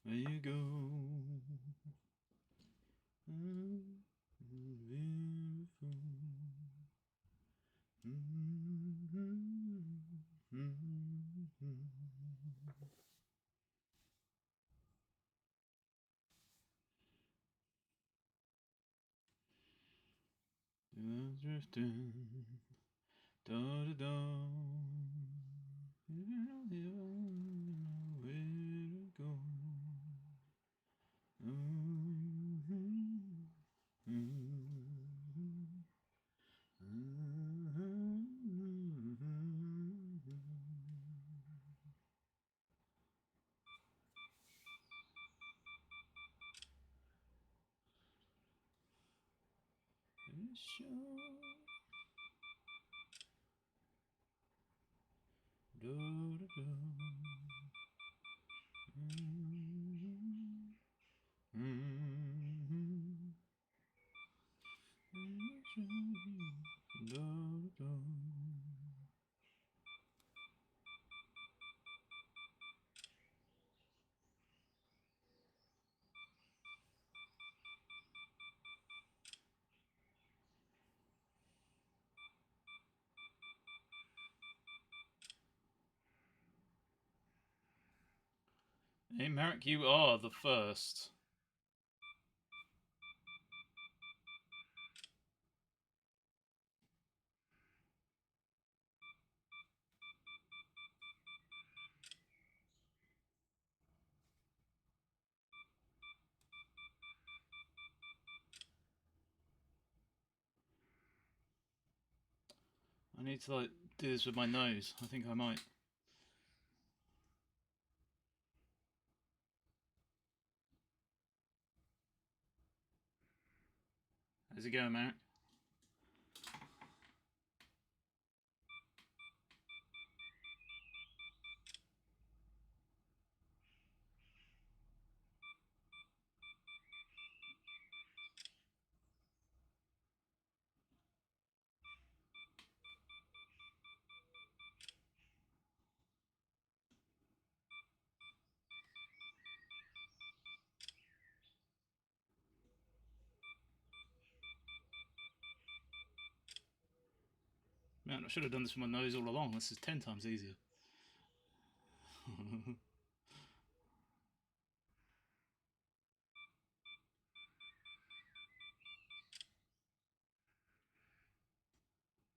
Where you go? Drifting, da da da. Where to go? Hey, Merrick, you are the first. I need to like do this with my nose. I think I might. How's it going, Merrick? Man, I should have done this with my nose all along. This is 10 times easier.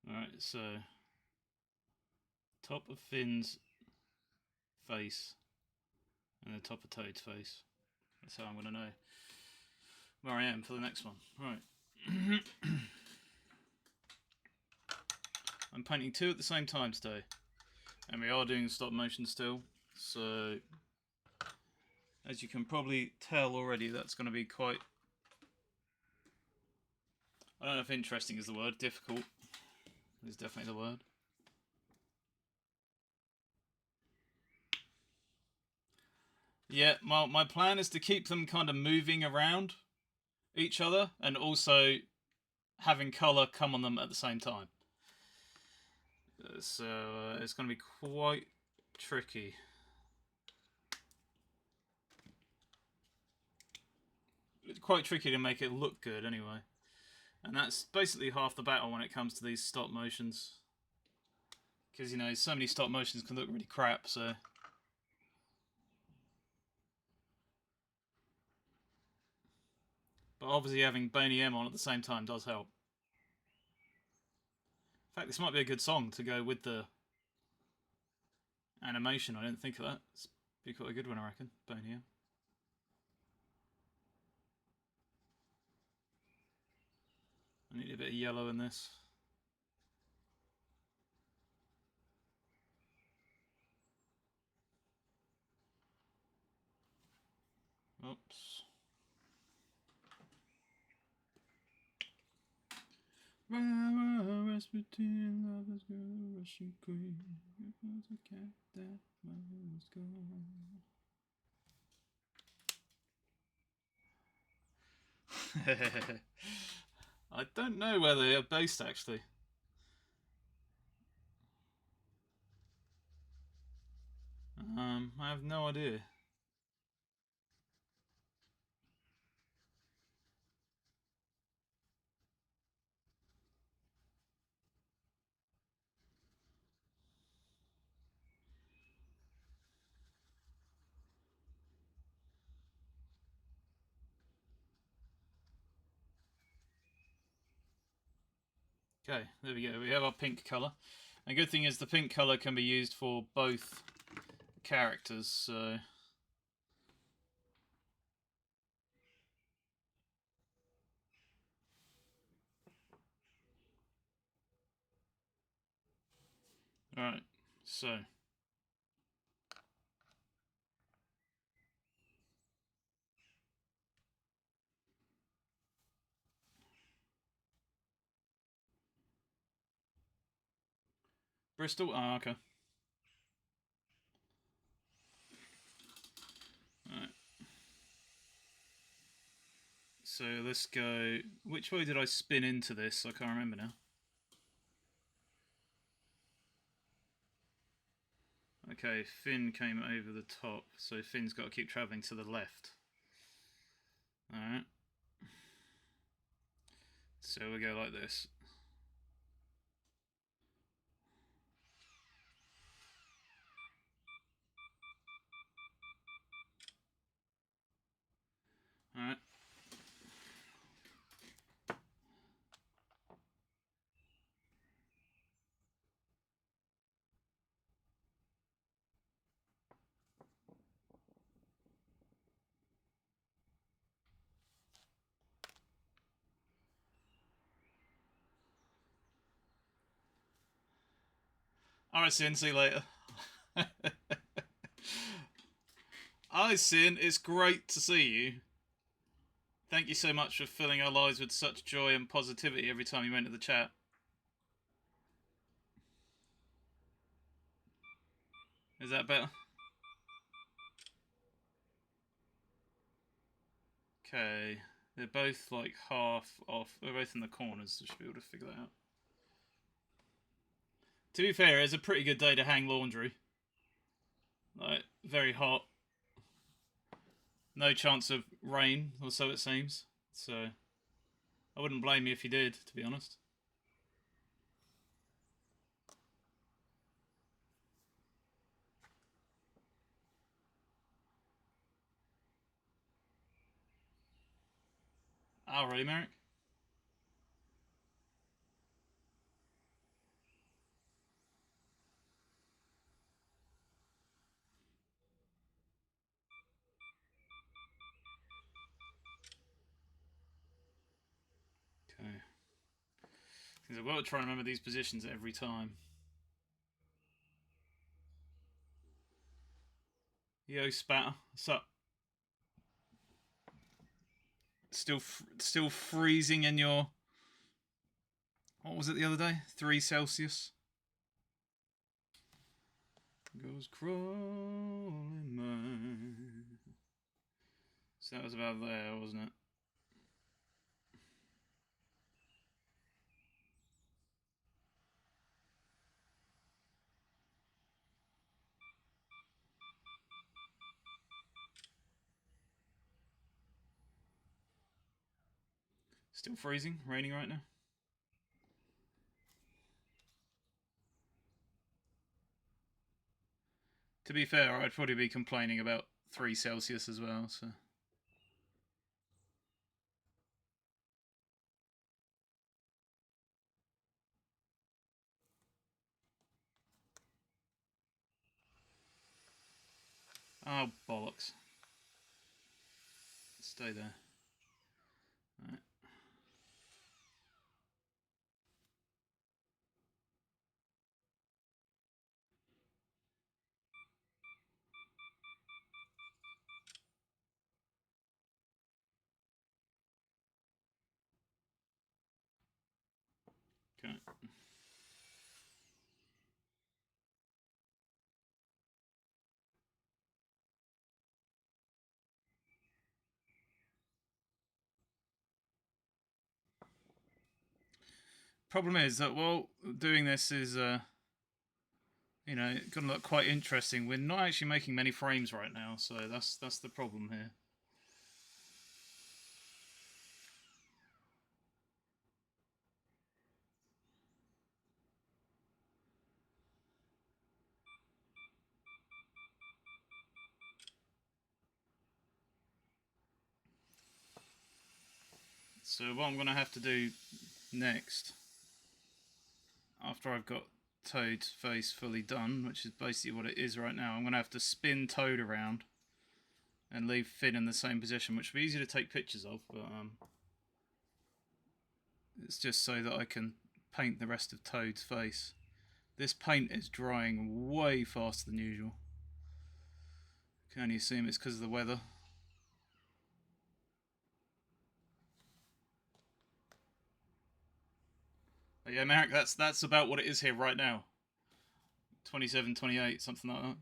Alright, so top of Finn's face and the top of Toad's face. That's how I'm going to know where I am for the next one. Right. I'm painting two at the same time today. And we are doing stop motion still. So, as you can probably tell already, that's going to be quite... I don't know if interesting is the word. Difficult is definitely the word. Yeah, my plan is to keep them kind of moving around each other and also having colour come on them at the same time. So it's going to be quite tricky. It's quite tricky to make it look good anyway. And that's basically half the battle when it comes to these stop motions. Because, you know, so many stop motions can look really crap, so... But obviously having Boney M on at the same time does help. In fact, this might be a good song to go with the animation. I didn't think of that. It's be quite a good one, I reckon. Boney M. I need a bit of yellow in this. Oops. Rasputin, lover's girl, Russian queen. It was a cat that was gone. I don't know where they are based actually. I have no idea. Okay, there we go. We have our pink colour. And good thing is the pink colour can be used for both characters, so... Alright, so... Bristol? Oh, okay. Alright. So let's go... Which way did I spin into this? I can't remember now. Okay, Finn came over the top, so Finn's got to keep travelling to the left. Alright. So we go like this. Alright. Alright, Sin, see you later. Hi, Sin, it's great to see you. Thank you so much for filling our lives with such joy and positivity every time you enter the chat. Is that better? Okay. They're both like half off. They're both in the corners, so I should be able to figure that out. To be fair, it's a pretty good day to hang laundry. Like, very hot. No chance of rain, or so it seems. So, I wouldn't blame you if you did, to be honest. Oh, really, Merrick? Okay. I've got to try and remember these positions every time. Yo, Spatter. What's up? Still freezing in your... What was it the other day? 3 Celsius? Goes crawling mine. So that was about there, wasn't it? Still freezing, raining right now. To be fair, I'd probably be complaining about 3 Celsius as well, so... Oh, bollocks. Stay there. Alright. Okay. Problem is that while doing this is you know, going to look quite interesting. We're not actually making many frames right now, so that's the problem here. So what I'm going to have to do next, after I've got Toad's face fully done, which is basically what it is right now, I'm going to have to spin Toad around and leave Finn in the same position, which will be easy to take pictures of, but it's just so that I can paint the rest of Toad's face. This paint is drying way faster than usual. Can only assume it's because of the weather. But yeah, Marek, that's about what it is here right now. 27, 28, something like that.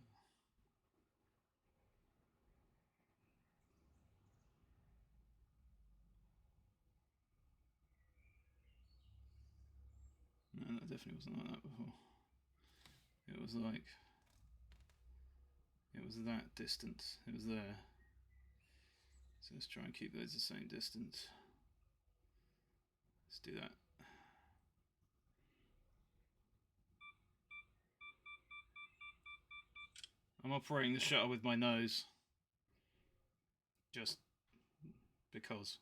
No, that definitely wasn't like that before. It was like... It was that distance. It was there. So let's try and keep those the same distance. Let's do that. I'm operating the shutter with my nose. Just because.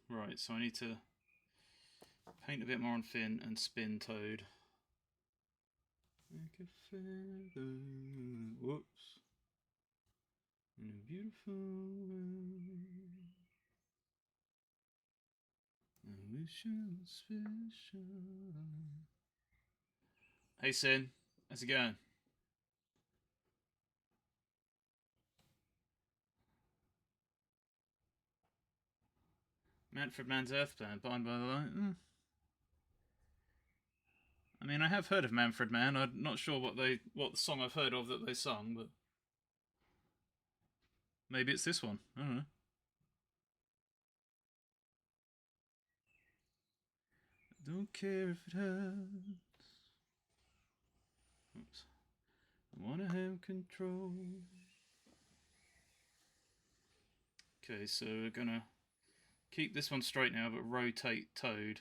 Right, so I need to paint a bit more on Finn and spin Toad. Like a feather. Whoops. In a beautiful way. I wish I was special. Hey Sin, how's it going? Manfred Mann's Earth Plan, Bind by the Light. I mean, I have heard of Manfred Mann. I'm not sure what the song I've heard of that they sung, but maybe it's this one. I don't know. I don't care if it hurts. Oops. I wanna have control. Okay, so we're gonna keep this one straight now, but rotate Toad.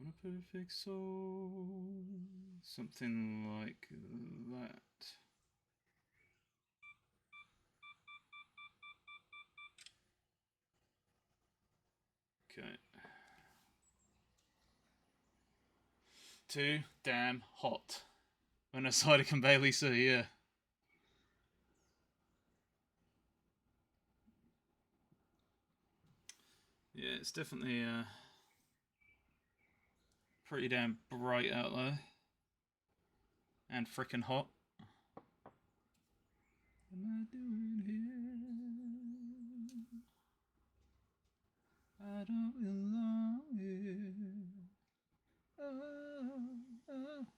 On a perfect soul. Something like that. Okay. Too damn hot. When aside I can barely see, yeah. Yeah, it's definitely pretty damn bright out there. And frickin' hot. What am I doing here? I don't belong here.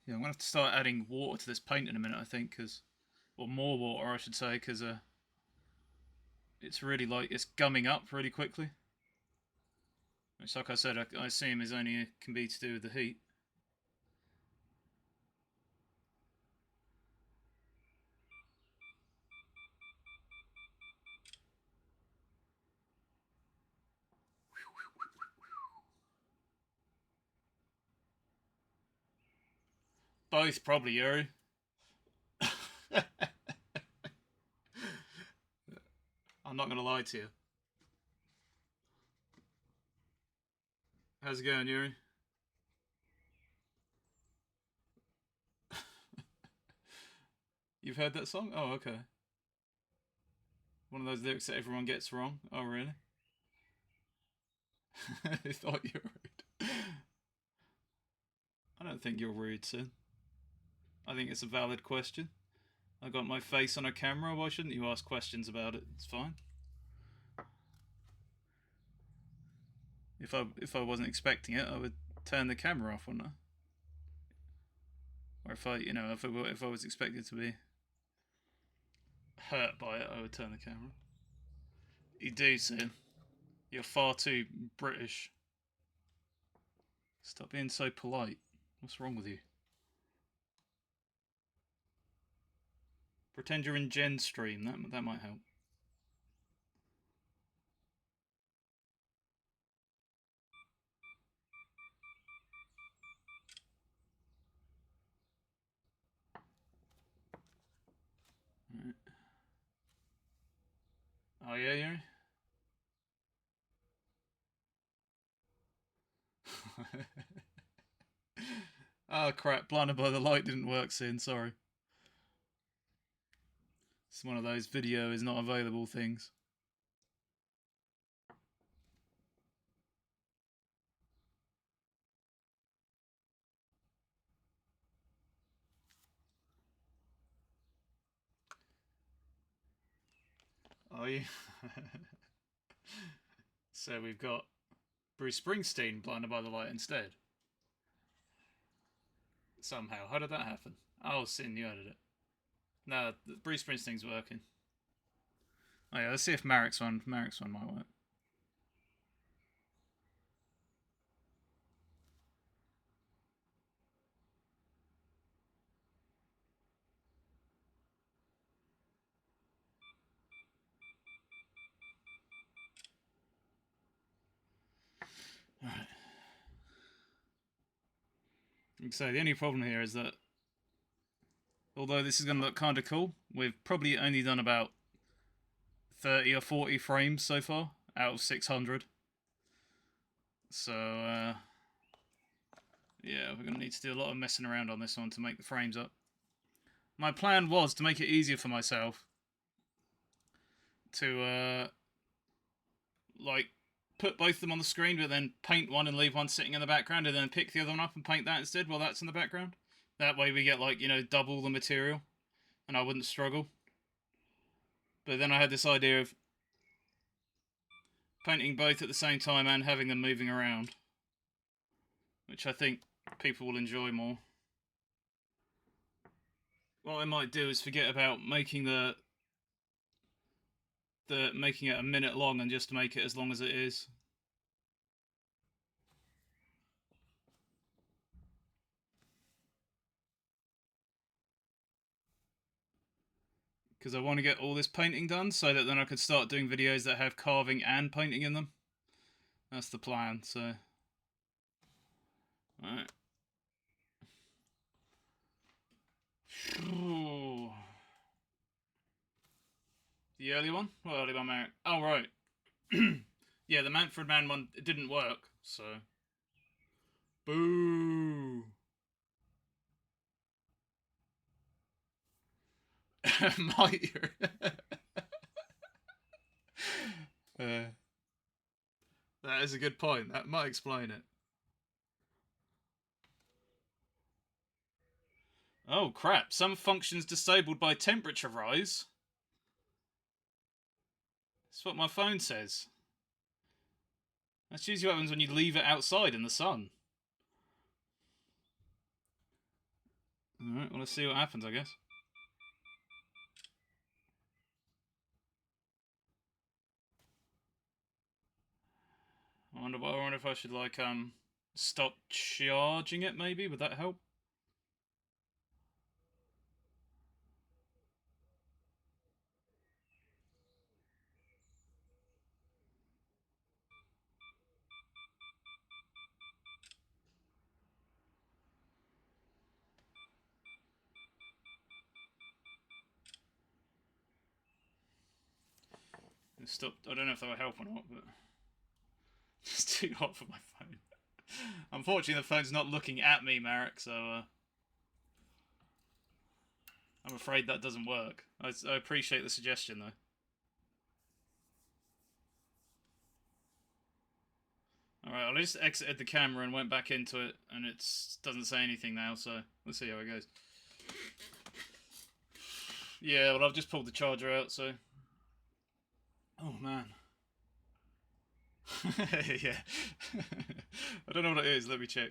Yeah, I'm gonna have to start adding water to this paint in a minute, I think, or more water, I should say, because it's really like it's gumming up really quickly. Which, like I said, I assume is only can be to do with the heat. Both, probably, Yuri. I'm not gonna lie to you. How's it going, Yuri? You've heard that song? Oh, okay. One of those lyrics that everyone gets wrong. Oh, really? I thought you were rude. I don't think you're rude, Sin. I think it's a valid question. I got my face on a camera. Why shouldn't you ask questions about it? It's fine. If I wasn't expecting it, I would turn the camera off, wouldn't I? Or if I was expected to be hurt by it, I would turn the camera. You do, Sin. You're far too British. Stop being so polite. What's wrong with you? Pretend you're in Jen's stream. That might help. Right. Oh yeah, yeah. Oh crap! Blinded by the light didn't work. Sin, sorry. It's one of those video is not available things. Oh yeah. So we've got Bruce Springsteen blinded by the light instead. Somehow. How did that happen? Oh, Sin, you added it. No, Bruce Springsteen's working. Oh yeah, let's see if Marek's one might work. Alright. So the only problem here is that although this is going to look kind of cool, we've probably only done about 30 or 40 frames so far out of 600. So, yeah, we're going to need to do a lot of messing around on this one to make the frames up. My plan was to make it easier for myself to, like, put both of them on the screen, but then paint one and leave one sitting in the background, and then pick the other one up and paint that instead while that's in the background. That way we get, like, you know, double the material, and I wouldn't struggle. But then I had this idea of painting both at the same time and having them moving around, which I think people will enjoy more. What I might do is forget about making making it a minute long and just make it as long as it is. Because I want to get all this painting done so that then I could start doing videos that have carving and painting in them. That's the plan, so. Alright. The early one? What early one, Marek? Oh, right. Yeah, the Manfred Mann one, it didn't work, so. Boo! Might. That is a good point. That might explain it. Oh crap, some functions disabled by temperature rise. That's what my phone says. That's usually what happens when you leave it outside in the sun. Alright, well, let's see what happens, I guess. I wonder if I should, like, stop charging it, maybe? Would that help? Stop. I don't know if that will help or not, but it's too hot for my phone. Unfortunately, the phone's not looking at me, Marek, so I'm afraid that doesn't work. I appreciate the suggestion, though. Alright, I just exited the camera and went back into it, and it doesn't say anything now, so let's see how it goes. Yeah, well, I've just pulled the charger out, so. Oh, man. Yeah. I don't know what it is, let me check.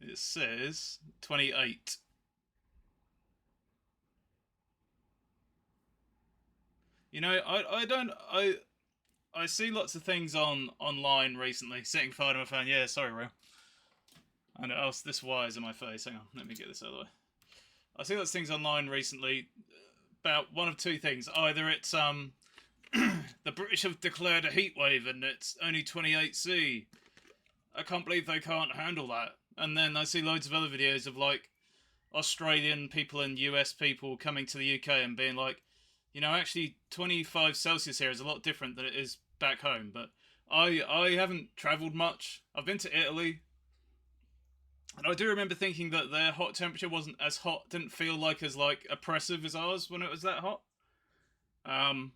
It says 28. You know, I see lots of things online recently. Setting fire to my phone. Yeah, sorry, Ro. I know, oh, this wire's in my face. Hang on, let me get this out of the way. I see those things online recently about one of two things. Either it's the British have declared a heat wave and it's only 28°C. I can't believe they can't handle that. And then I see loads of other videos of like Australian people and US people coming to the UK and being like, you know, actually 25 Celsius here is a lot different than it is back home. But I haven't travelled much. I've been to Italy, and I do remember thinking that their hot temperature wasn't as hot, didn't feel like as like oppressive as ours when it was that hot. Um,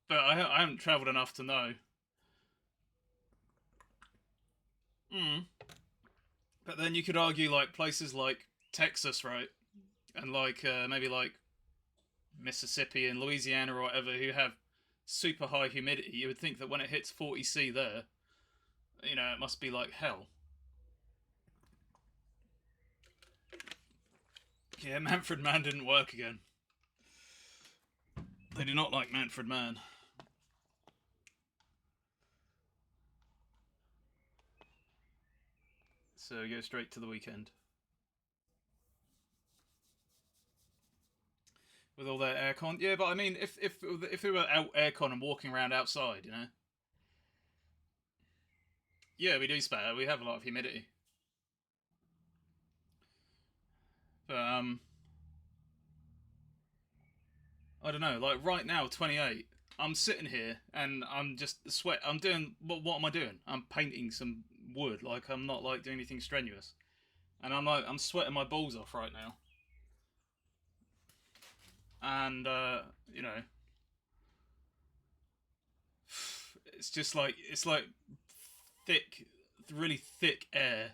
but I haven't travelled enough to know. Mm. But then you could argue like places like Texas, right, and like maybe like Mississippi and Louisiana or whatever, who have super high humidity. You would think that when it hits 40°C there, you know, it must be like hell. Yeah, Manfred Mann didn't work again. They do not like Manfred Mann. So go straight to the weekend. With all their aircon. Yeah, but I mean, if we were out aircon and walking around outside, you know. Yeah, we do spare. We have a lot of humidity. But I don't know. Like right now, 28. I'm sitting here and I'm just sweat. I'm doing what am I doing? I'm painting some wood. Like I'm not like doing anything strenuous, and I'm sweating my balls off right now. And you know, it's like thick, really thick air.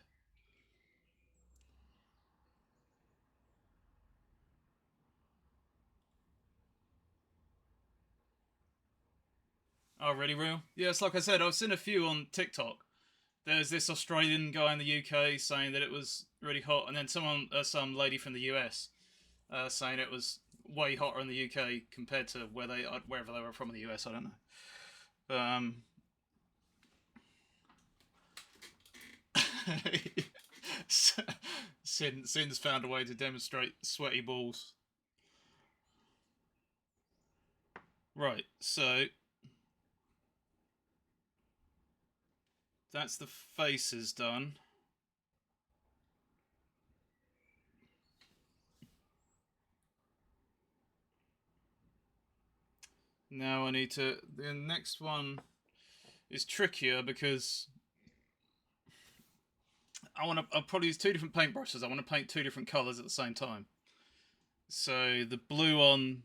Oh, really real? Yeah, it's like I said. I've seen a few on TikTok. There's this Australian guy in the UK saying that it was really hot, and then some lady from the US, saying it was way hotter in the UK compared to wherever they were from in the US. I don't know. But, Sin's found a way to demonstrate sweaty balls. Right, so that's the faces done. Now I need to. The next one is trickier because I'll probably use two different paintbrushes. I want to paint two different colours at the same time. So the blue on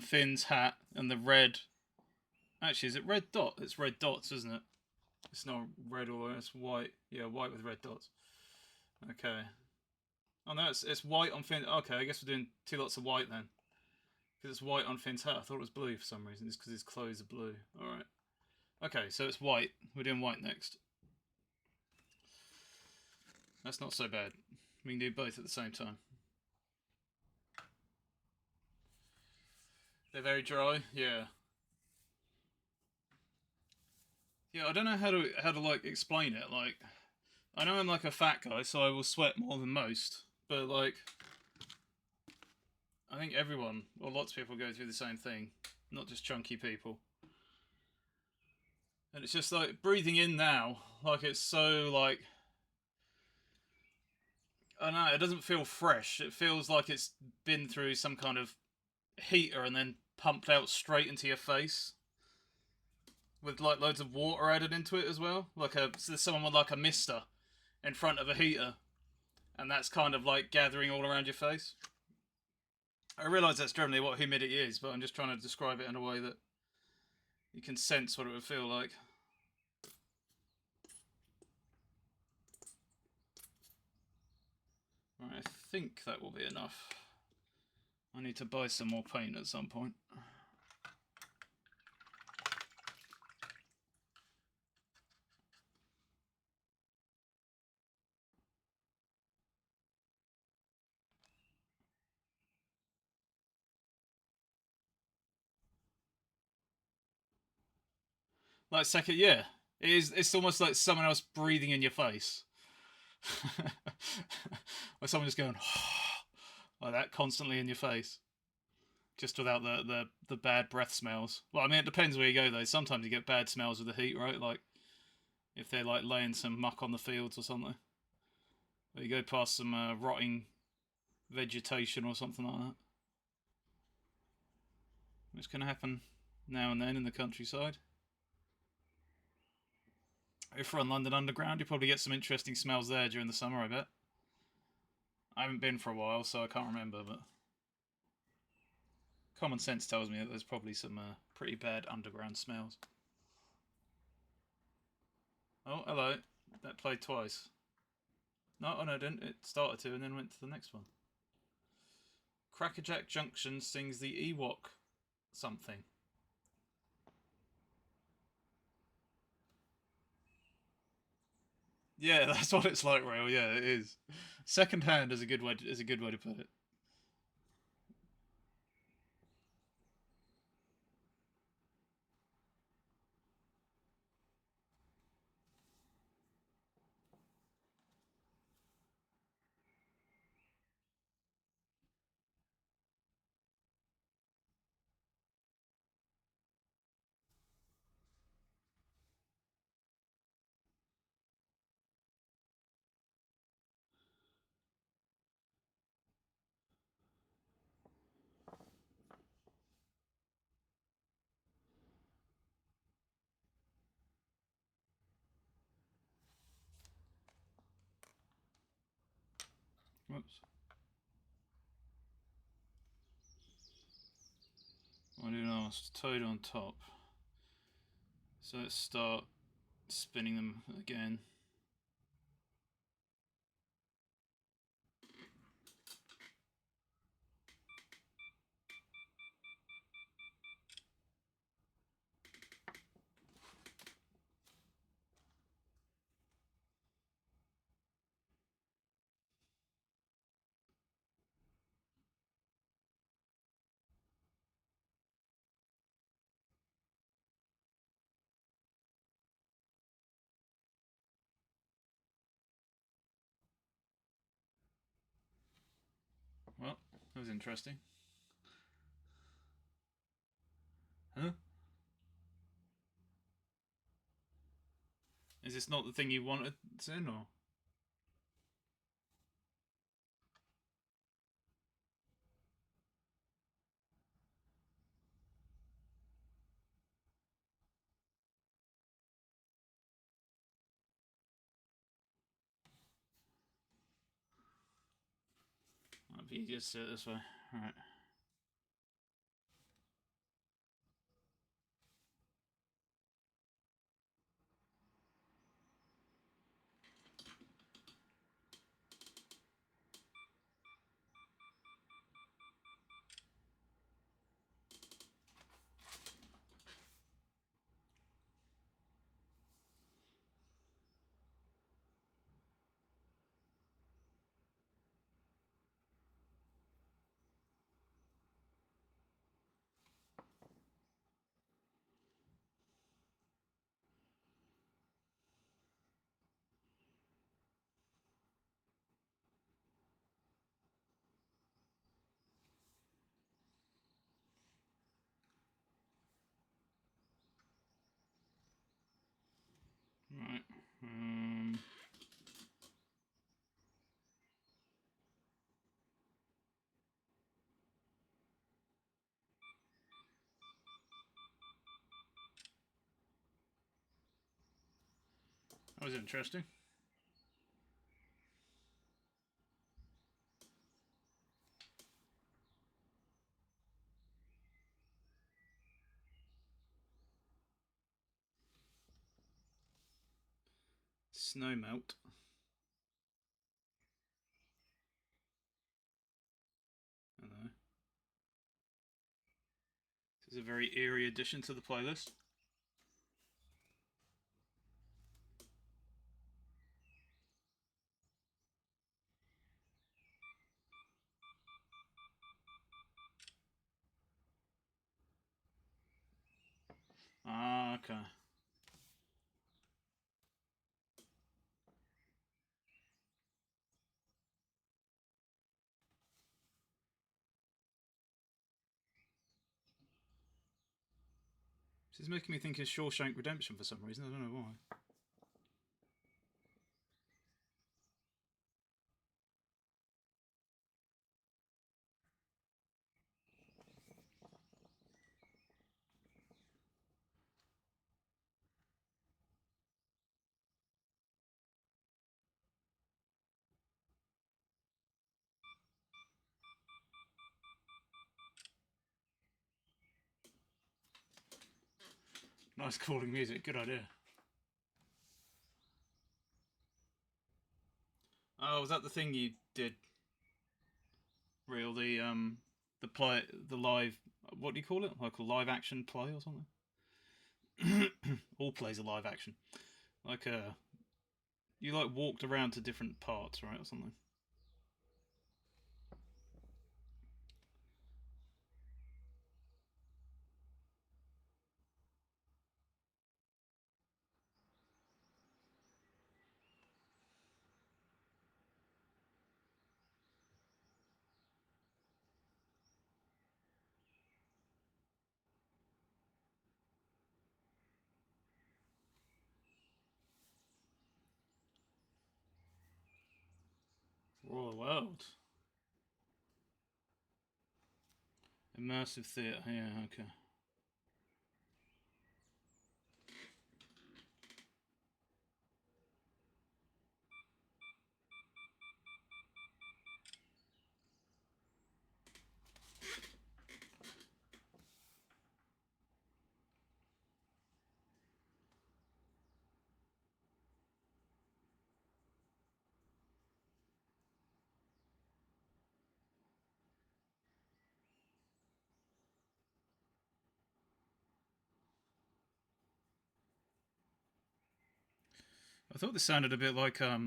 Finn's hat and the red. Actually, is it red dot? It's red dots, isn't it? It's not red or it's white. Yeah, white with red dots. Okay. Oh no, it's white on Finn. Okay, I guess we're doing two lots of white then, because it's white on Finn's hat. I thought it was blue for some reason. It's because his clothes are blue. All right. Okay, so it's white. We're doing white next. That's not so bad. We can do both at the same time. They're very dry. Yeah. Yeah, I don't know how to like explain it. Like, I know I'm like a fat guy, so I will sweat more than most. But like, I think everyone or lots of people go through the same thing, not just chunky people. And it's just like breathing in now, like it's so like I don't know, it doesn't feel fresh. It feels like it's been through some kind of heater and then pumped out straight into your face with like loads of water added into it as well. Like someone with like a mister in front of a heater, and that's kind of like gathering all around your face. I realise that's generally what humidity is, but I'm just trying to describe it in a way that you can sense what it would feel like. Right, I think that will be enough. I need to buy some more paint at some point. Like second, yeah, it is. It's almost like someone else breathing in your face. Or someone just going like that constantly in your face, just without the bad breath smells. Well, I mean, it depends where you go though. Sometimes you get bad smells with the heat, right? Like if they're like laying some muck on the fields or something. Or you go past some rotting vegetation or something like that. Which can happen now and then in the countryside. If we're on London Underground, you probably get some interesting smells there during the summer, I bet. I haven't been for a while, so I can't remember, but common sense tells me that there's probably some pretty bad underground smells. Oh, hello. That played twice. No, oh no, it didn't. It started to and then went to the next one. Crackerjack Junction sings the Ewok something. Yeah, that's what it's like, Rail. Yeah, it is. Second hand is a good way. Is a good way to put it. Whoops. I didn't ask. Toad on top. So let's start spinning them again. Well, that was interesting. Huh? Is this not the thing you wanted, Sin, or? Might be easier to do it this way. Alright. Right. That was interesting. Snow melt. Hello. This is a very eerie addition to the playlist. Ah, okay. This is making me think of Shawshank Redemption for some reason. I don't know why. Nice calling music. Good idea. Oh, was that the thing you did? Real the play, the live. What do you call it? Like a live action play or something? All plays are live action. Like you like walked around to different parts, right, or something? Royal World. Immersive theatre. Yeah, okay. I thought this sounded a bit like Oh,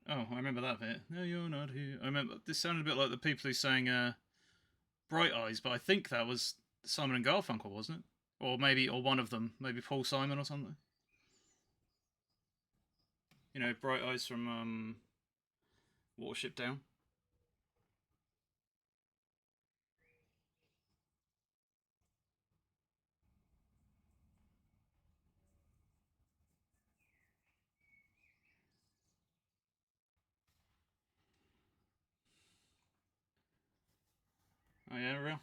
I remember that bit. No, you're not here. I remember this sounded a bit like the people who sang Bright Eyes, but I think that was Simon and Garfunkel, wasn't it? Or one of them, maybe Paul Simon or something. You know, Bright Eyes from Watership Down. Oh yeah, real.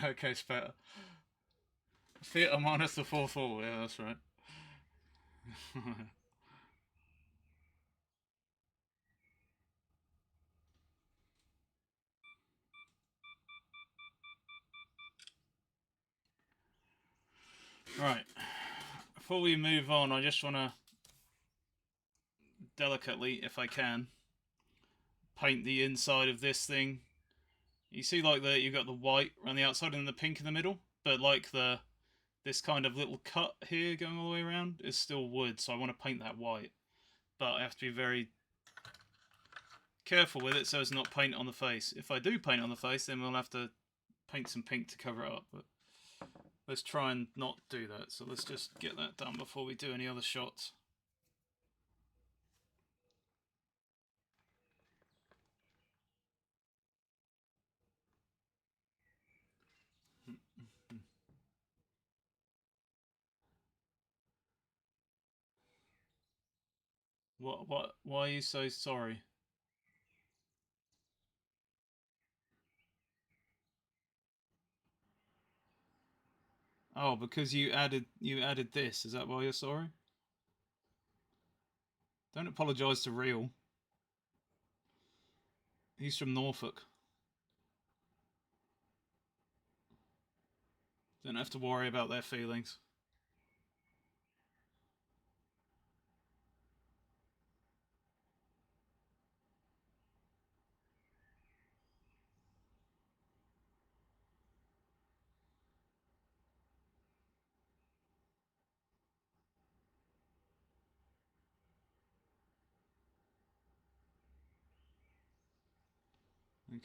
Okay, it's better. Theatre minus the 4-4. Yeah, that's right. Right. Before we move on, I just want to delicately, if I can, paint the inside of this thing. You see, like you got the white around the outside and the pink in the middle, but like this kind of little cut here going all the way around is still wood, so I want to paint that white. But I have to be very careful with it so as not paint on the face. If I do paint on the face, then we'll have to paint some pink to cover it up. But let's try and not do that. So let's just get that done before we do any other shots. What? Why are you so sorry? Oh, because you added this. Is that why you're sorry? Don't apologise to Real. He's from Norfolk. Don't have to worry about their feelings.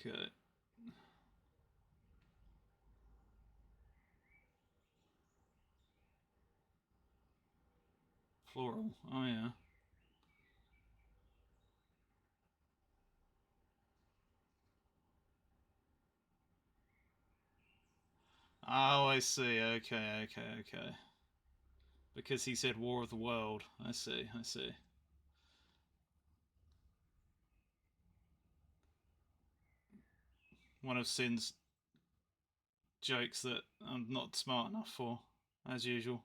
Okay. Floral. Oh yeah. Oh, I see. Okay, okay, okay. Because he said War of the World. I see, I see. One of Sin's jokes that I'm not smart enough for, as usual.